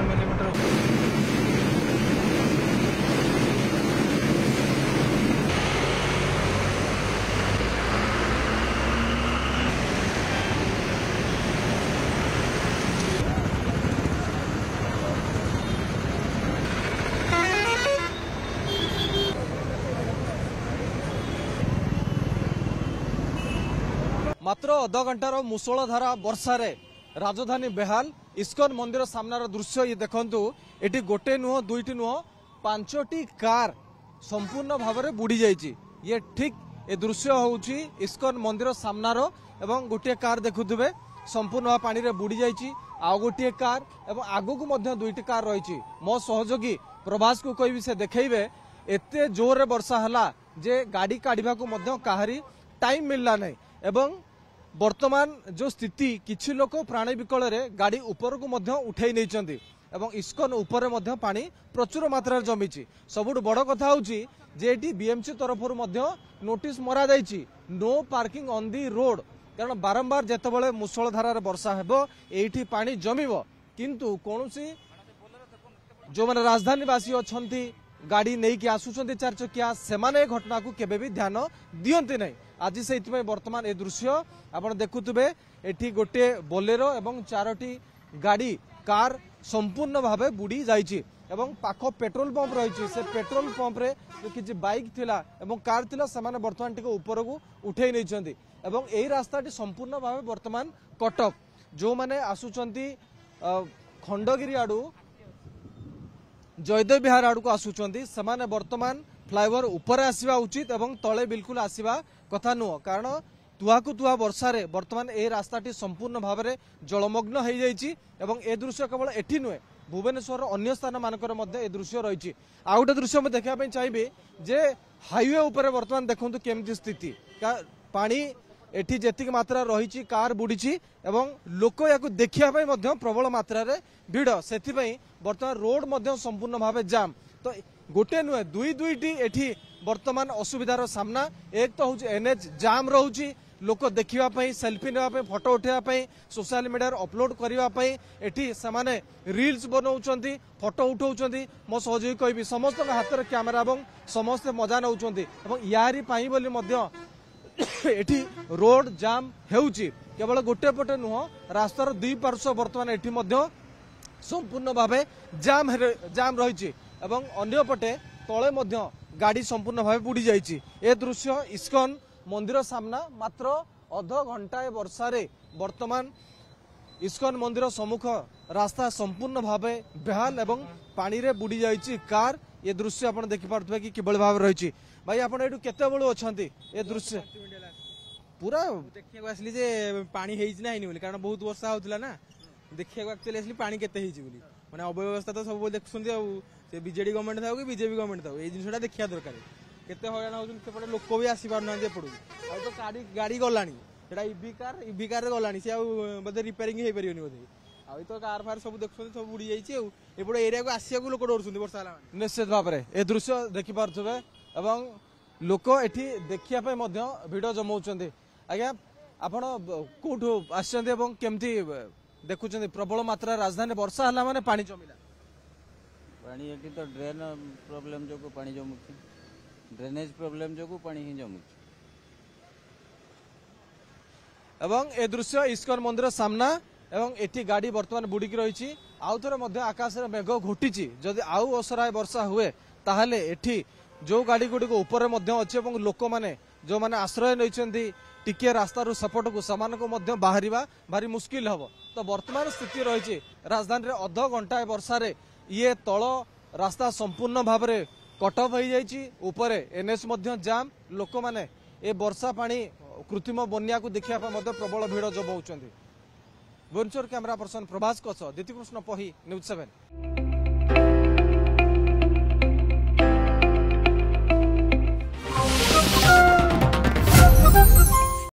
Millimetre. मात्र अध घंटार मुसलधारा वर्षार राजधानी बेहाल। इस्कन मंदिर सामनार दृश्य ये देखंतु, एटी गोटे नुह दुईटी नुह 5टी कार संपूर्ण भाव में बुड़ी जाइए। ये ठीक ए दृश्य होउची इस्कन मंदिर सामनार एवं गोटे कार देखुथिबे संपूर्ण भाव पानी रे बुड़ी जाइए। आउ गोटे कार एवं आगु को दुईटी कार रही। मो सहयोगी प्रभास को कहबी से देखैबे एते जोर रे वर्षा हला जे गाड़ी काढ़ा को काहारी टाइम मिलला नहीं। एवं वर्तमान जो स्थिति किछि लोक प्राणी विकल रे गाड़ी ऊपर को उठाई नहीं एवं इस्कन ऊपर पानी प्रचुर मात्रा जमीची। सबुठ बड़ कथा होची जे एटी बीएमसी तरफ नोटिस मरा जाइछि no parking on the road. कारण बारंबार जेतेबेले मुसलधारार वर्षा हेबो एठी पानी जमीबो, किंतु कोनोसी जो माने राजधानीवासी अछंती गाड़ी नहीं कि आसुचंती चार चकिया सेमाने घटना को केबे भी ध्यान दियंती नहीं। आज से वर्तमान ए दृश्य आपण देखुथिबे एठी गोटे बोलेरो एवं 4टी गाड़ी कार संपूर्ण भावे बुड़ी जाइछि एवं पाख पेट्रोल पंप रही से पेट्रोल पंप रे जो किछि बाइक थिला एवं कार थिला सेमाने वर्तमान टिके ऊपर को उठेई नैछंती एवं एही रास्ताटी संपूर्ण भावे वर्तमान कटक जो माने आसुचंती खंडगिरी आडू जयदेव विहार आड़ को आसुचंती सेमाने वर्तमान फ्लाईओवर ऊपर आसवा उचित एवं तले बिल्कुल आसवा कथा नुह। कारण तुहाकु तुहा वर्षा रे वर्तमान ए रास्ताटी संपूर्ण भाव में जलमग्न हो जाइछि एवं ए दृश्य केवल एठी नुहे भुवनेश्वर अन्य स्थान मानकर मध्य ए दृश्य रही। आउ गोटे दृश्य मैं देखा चाहिए जे हाईवे उपर वर्तमान देखु केमती स्थिति पानी एठी जेतिक मात्रा रही कार बुड़ी एवं लोक या देखा प्रबल मात्रा रे भिड़ से बर्तमान रोड संपूर्ण भाव जाम। तो गोटे नुहे दुईटी एठी वर्तमान असुविधार सामना। एक तो हूँ एनएच जाम रोचे लोक देखापी सेल्फी नापी फोटो उठाई सोशल मीडिया अपलोड करने एठी समाने रील्स बनाऊँच फोटो उठाऊँ। मो सहयोगी कहबी समस्त हाथ में कैमेरा और समस्ते मजा नौ यारी बोली एठी रोड जाम हेउची। केवल गोटे पटे नुह रास्तार दुई पार्श्व वर्तमान एठी संपूर्ण भावे जाम रही एवं अन्य पटे तले गाड़ी संपूर्ण भावे बुड़ी जाइछि। ए दृश्य इस्कन मंदिर सामना मात्र अध घंटाए वर्षा रे वर्तमान इस्कन मंदिर सम्मुख रास्ता संपूर्ण भावे बेहाल एवं पानी रे बुड़ी जाइछि कार। ये दृश्य आपण देखि पारथबे कि किबळ भाव रहिछि। भाई आपण एटु केते बेलु अछंती ए दृश्य पूरा देखिया को असली जे पानी हेइछि ना हेनी बोली कारण बहुत वर्षा होतला ना देखिया को एक्चुअली असली पानी केते हेइछि बोली माने अव्यवस्था तो सब देखुछंती आ से बीजेडी गवर्नमेंट थाउ कि बीजेपी गवर्नमेंट थाउ ए जिनसटा देखिया दरकार केते हयरान होछन सेपटे लोक भी आसी पार ना जे पडु आ तो गाड़ी गलानी सेटा ईवी कार रे गलानी से आ बदे रिपेयरिंग हे परियोनी बदे आ तो कार फार सब देखुछंती सब बुडी जाइछि आ एपडे एरिया को आसिया को लोक डरछंती वर्षा हला निश्चित भाव में ए दृश्य देखि पारथबे एवं लोक एठी देखिया पे मध्य भिडियो जमाउछंती। आज्ञा आपण कोठो आछंती एवं केमती देखुछंती प्रबल मात्रा राजधानी वर्षा हला माने पानी जमिला पानी एटी तो ड्रेन प्रॉब्लम जो को पानी जमुची ड्रेनेज प्रॉब्लम जो को पानी ही जमुची एवं ए दृश्य इस्कन मंदिर सामना एवं एटी गाड़ी वर्तमान बुड़िकी रही। आउ थोड़े मध्य आकाश में मेघ घोटी जदि आउ असराय वर्षा हुए ताहले एटी जो गाड़ी गुड़िक ऊपर अच्छे लोक मैंने जो मैंने आश्रय नहीं टिके रास्तार सेपट को समान को बाहर भारी मुस्किल हम। तो वर्तमान स्थिति रही राजधानी अध घंटाए वर्षा ये तल रास्ता संपूर्ण भाव में कटअप हो जापर एनएच जाम लोक मैंने ए वर्षा पानी कृत्रिम बन्या को देखा प्रबल भिड़ जमाऊँ। भुवनेश्वर कैमरा पर्सन प्रभास दीतिकृष्ण पही न्यूज 7।